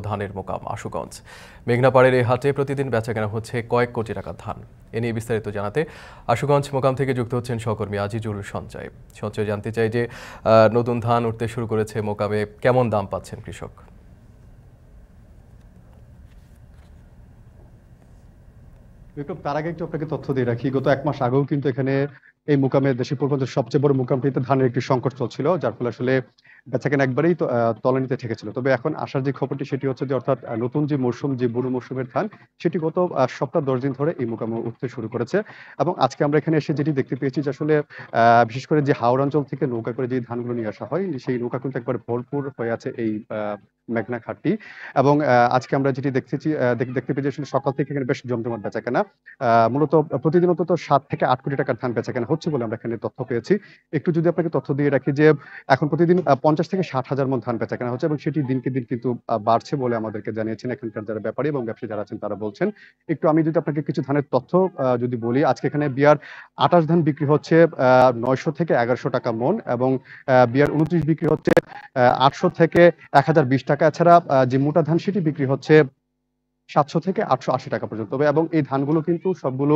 ধানের মোকাম আশুগঞ্জ। মেঘনাপাড়ের এই হাটে প্রতিদিন বেচাকেনা হচ্ছে কয়েক কোটি টাকার ধান। এ নিয়ে বিস্তারিত জানাতে আশুগঞ্জ মোকাম থেকে যুক্ত হচ্ছেন সহকর্মী আজিজুল সঞ্চয়। সঞ্চয় জানতে চাই যে নতুন ধান উঠতে শুরু করেছে মোকামে, কেমন দাম পাচ্ছেন কৃষক? বিক্রম, তার আগে একটু আপনাকে তথ্য দিয়ে রাখি, গত 1 মাস আগেও কিন্তু এখানে এই মোকামে দেশের পূর্বাঞ্চলের সবচেয়ে বড় মোকামটিতে ধানের একটি সংকট চলছিল, যার ফলে আসলে বেচাকেনা একবারেই তলানিতে ঠেকেছিল। তবে এখন আসার যে খবরটি সেটি হচ্ছে যে অর্থাৎ নতুন যে মৌসুম, যে বুনো মৌসুমের ধান, সেটি গত সপ্তাহ 10 দিন ধরে এই মোকামে উঠতে শুরু করেছে। এবং আজকে আমরা এখানে এসে যেটি দেখতে পেয়েছি যে আসলে বিশেষ করে যে হাওড় অঞ্চল থেকে নৌকা করে যে ধানগুলো নিয়ে আসা হয়, সেই নৌকা কিন্তু একবার ভরপুর হয়ে আছে এই মেঘনা ঘাটটি। এবং আজকে আমরা যেটি দেখতে পেয়েছি আসলে সকাল থেকে এখানে বেশ জমজমাট বেচাকেনা। মূলত প্রতিদিন অন্তত 7 থেকে 8 কোটি টাকার ধান বেচাকেনা হচ্ছে বলে আমরা এখানে তথ্য পেয়েছি। একটু যদি আপনাকে তথ্য দিয়ে রাখি যে এখন প্রতিদিন 50 থেকে 60,000 মণ ধান বেচাকেনা হচ্ছে এবং সেটি দিনকে দিন কিন্তু বাড়ছে বলে আমাদেরকে জানিয়েছেন এখানকার যারা ব্যাপারী এবং ব্যবসায়ী যারা আছেন তারা বলছেন। একটু আমি যদি আপনাকে কিছু ধানের তথ্য যদি বলি, আজকে এখানে বিয়ার 28 ধান বিক্রি হচ্ছে 900 থেকে 1100 টাকা মণ এবং বিয়ার 29 বিক্রি হচ্ছে 800 থেকে 1020 টাকা। এছাড়া যে মোটা ধান সেটি বিক্রি হচ্ছে 700 থেকে 880 টাকা পর্যন্ত। এবং এই ধানগুলো কিন্তু সবগুলো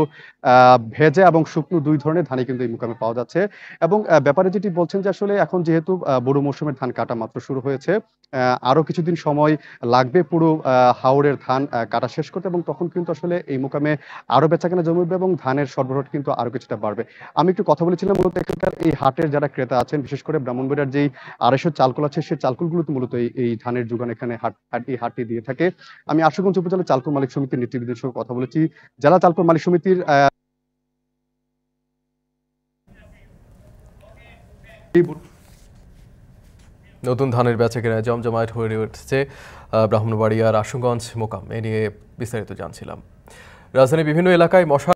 ভেজা এবং শুকনো 2 ধরনের ধানই কিন্তু এই মোকামে পাওয়া যাচ্ছে। এবং ব্যাপারে যেটি বলছেন যে আসলে এখন যেহেতু বোরো মৌসুমের ধান কাটা মাত্র শুরু হয়েছে, আরো কিছুদিন সময় লাগবে পুরো হাওরের ধান কাটা শেষ করতে এবং তখন কিন্তু আসলে এই মোকামে আরো বেচাকেনা জমবে এবং ধানের সরবরাহ কিন্তু আরো কিছুটা বাড়বে। আমি একটু কথা বলেছিলাম মূলত এখানকার এই হাটের যারা ক্রেতা আছেন, বিশেষ করে ব্রাহ্মণবাড়িয়ার যেই 250 চালকল আছে, সেই চালকলগুলোতে মূলত এই ধানের যোগান এখানে এই হাটটি দিয়ে থাকে। আমি আশুগঞ্জ উপজেলা চালকল মালিক সমিতির নেতৃবৃন্দের সঙ্গে কথা বলেছি। জেলা চালকল মালিক সমিতির নতুন ধানের বেচাকেনায় জমজমাট হয়ে উঠছে ব্রাহ্মণবাড়িয়ার আশুগঞ্জ মোকাম। এ নিয়ে বিস্তারিত জানছিলাম। রাজধানীর বিভিন্ন এলাকায় মশা